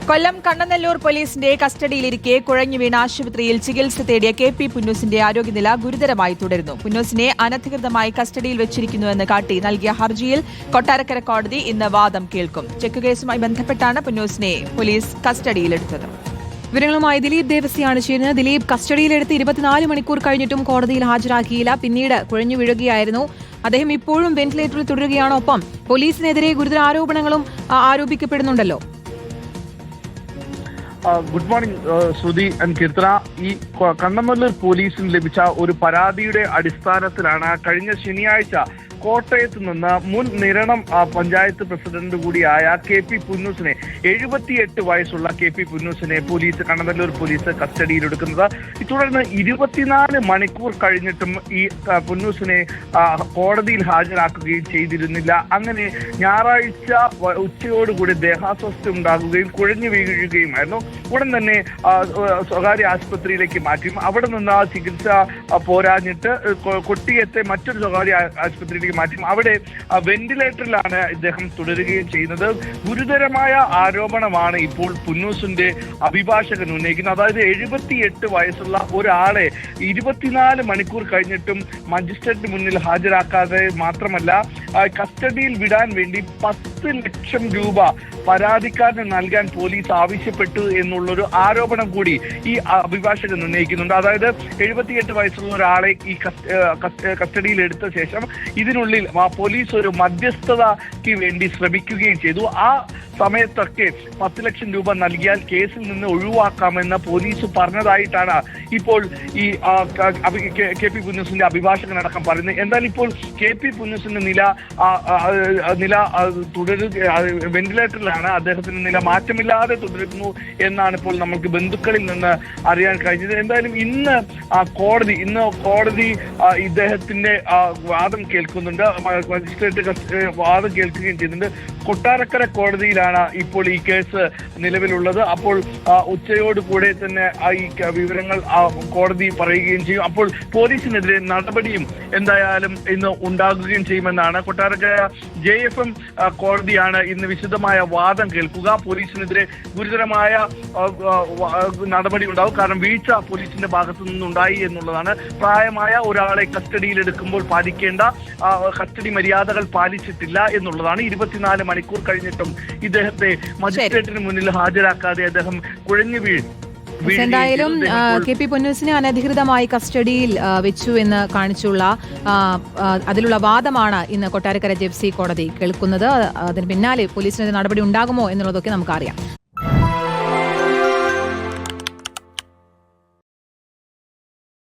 കൊല്ലം കണ്ണനല്ലൂർ പോലീസിന്റെ കസ്റ്റഡിയിലിരിക്കെ കുഴഞ്ഞു വീണ ആശുപത്രിയിൽ ചികിത്സ തേടിയ KP പുന്നൂസിന്റെ ആരോഗ്യനില ഗുരുതരമായി തുടരുന്നു. പുന്നൂസിനെ അനധികൃതമായി കസ്റ്റഡിയിൽ വെച്ചിരിക്കുന്നുവെന്ന് കാട്ടി നൽകിയ ഹർജിയിൽ കൊട്ടാരക്കര കോടതി ഇന്ന് വാദം കേൾക്കും. ചെക്ക് കേസുമായി ബന്ധപ്പെട്ടാണ് പുന്നൂസിനെ പോലീസ് കസ്റ്റഡിയിലെടുത്തത്. വിവരങ്ങളുമായി ദിലീപ് ദേവസിയാണ് ചേരുന്നത്. ദിലീപ്, കസ്റ്റഡിയിലെടുത്ത് 24 മണിക്കൂർ കഴിഞ്ഞിട്ടും കോടതിയിൽ ഹാജരാക്കിയില്ല. പിന്നീട് കുഴഞ്ഞു വീഴുകയായിരുന്നു. അദ്ദേഹം ഇപ്പോഴും വെന്റിലേറ്ററിൽ തുടരുകയാണ്. ഒപ്പം പോലീസിനെതിരെ ഗുരുതര ആരോപണങ്ങളും ആരോപിക്കപ്പെടുന്നുണ്ടല്ലോ. Good morning Shruthi and Keerthana. ഈ കണ്ണനല്ലൂർ പോലീസിന് ലഭിച്ച ഒരു പരാതിയുടെ അടിസ്ഥാനത്തിലാണ് കഴിഞ്ഞ ശനിയാഴ്ച കോട്ടയത്ത് നിന്ന് മുൻ നിരണം പഞ്ചായത്ത് പ്രസിഡന്റ് കൂടിയായ KP പുന്നൂസിനെ 78 വയസ്സുള്ള KP പുന്നൂസിനെ കണ്ണനല്ലൂർ പോലീസ് കസ്റ്റഡിയിലെടുക്കുന്നത്. തുടർന്ന് 24 മണിക്കൂർ കഴിഞ്ഞിട്ടും ഈ പുന്നൂസിനെ കോടതിയിൽ ഹാജരാക്കുകയും ചെയ്തിരുന്നില്ല. അങ്ങനെ ഞായറാഴ്ച ഉച്ചയോടുകൂടി ദേഹാസ്വസ്ഥ ഉണ്ടാകുകയും കുഴഞ്ഞു വീഴുകയുമായിരുന്നു. ഉടൻ തന്നെ സ്വകാര്യ ആശുപത്രിയിലേക്ക് മാറ്റി. അവിടെ നിന്ന് ചികിത്സ പോരാഞ്ഞിട്ട് കൊട്ടിയത്തെ മറ്റൊരു സ്വകാര്യ ആശുപത്രിയിലേക്ക് മാറ്റി. അവിടെ വെന്റിലേറ്ററിലാണ് ഇദ്ദേഹം തുടരുകയും ചെയ്യുന്നത്. ഗുരുതരമായ ആരോപണമാണ് ഇപ്പോൾ പുന്നൂസിന്റെ അഭിഭാഷകൻ ഉന്നയിക്കുന്നത്. അതായത് 78 വയസ്സുള്ള ഒരാളെ 24 മണിക്കൂർ കഴിഞ്ഞിട്ടും മജിസ്ട്രേറ്റിന് മുന്നിൽ ഹാജരാക്കാതെ മാത്രമല്ല കസ്റ്റഡിയിൽ വിടാൻ വേണ്ടി 10 ലക്ഷം രൂപ പരാതിക്കാരന് നൽകാൻ പോലീസ് ആവശ്യപ്പെട്ടു എന്നുള്ളൊരു ആരോപണം കൂടി ഈ അഭിഭാഷകൻ ഉന്നയിക്കുന്നുണ്ട്. അതായത് 78 വയസ്സുള്ള ഒരാളെ ഈ കസ്റ്റഡിയിൽ എടുത്ത ശേഷം ഇതിനുള്ളിൽ പോലീസ് ഒരു മധ്യസ്ഥതയ്ക്ക് വേണ്ടി ശ്രമിക്കുകയും ചെയ്തു. ആ സമയത്തൊക്കെ 10 ലക്ഷം രൂപ നൽകിയാൽ കേസിൽ നിന്ന് ഒഴിവാക്കാമെന്ന് പോലീസ് പറഞ്ഞതായിട്ടാണ് ഇപ്പോൾ ഈ KP പുന്നൂസിന്റെ അഭിഭാഷകനടക്കം പറയുന്നത്. എന്തായാലും ഇപ്പോൾ KP പുന്നൂസിന്റെ നില വെന്റിലേറ്ററിലാണ്. അദ്ദേഹത്തിന്റെ നില മാറ്റമില്ലാതെ തുടരുന്നു എന്നാണ് ഇപ്പോൾ നമുക്ക് ബന്ധുക്കളിൽ നിന്ന് അറിയാൻ കഴിഞ്ഞത്. എന്തായാലും ഇന്ന് കോടതി ഇദ്ദേഹത്തിന്റെ വാദം കേൾക്കുന്നുണ്ട്. മജിസ്ട്രേറ്റ് വാദം കേൾക്കുകയും ചെയ്യുന്നുണ്ട്. കൊട്ടാരക്കര കോടതിയിലാണ് ഇപ്പോൾ ഈ കേസ് നിലവിലുള്ളത്. അപ്പോൾ ഉച്ചയോട് കൂടെ തന്നെ ഈ വിവരങ്ങൾ കോടതി പറയുകയും ചെയ്യും. അപ്പോൾ പോലീസിനെതിരെ നടപടിയും എന്തായാലും ഇന്ന് ഉണ്ടാകുകയും ചെയ്യുമെന്നാണ്. കൊട്ടാരക്കര JFM കോടതിയാണ് ഇന്ന് വിശദമായ വാദം കേൾക്കുക. പോലീസിനെതിരെ ഗുരുതരമായ നടപടി ഉണ്ടാവും. കാരണം വീഴ്ച പോലീസിന്റെ ഭാഗത്തു നിന്നുണ്ടായി എന്നുള്ളതാണ്. പ്രായമായ ഒരാളെ കസ്റ്റഡിയിലെടുക്കുമ്പോൾ പാലിക്കേണ്ട കസ്റ്റഡി മര്യാദകൾ പാലിച്ചിട്ടില്ല എന്നുള്ളതാണ്. 24 മണിക്കൂർ കഴിഞ്ഞിട്ടും ഇദ്ദേഹത്തെ മജിസ്ട്രേറ്റിന് മുന്നിൽ ഹാജരാക്കാതെ അദ്ദേഹം കുഴഞ്ഞു വീഴും. എന്തായാലും KP പുന്നൂസിനെ അനധികൃതമായി കസ്റ്റഡിയിൽ വെച്ചു എന്ന് കാണിച്ചുള്ള അതിലുള്ള വാദമാണ് ഇന്ന് കൊട്ടാരക്കര JFC കോടതി കേൾക്കുന്നത്. അതിന് പിന്നാലെ പോലീസിനെതിരെ നടപടി ഉണ്ടാകുമോ എന്നുള്ളതൊക്കെ നമുക്കറിയാം.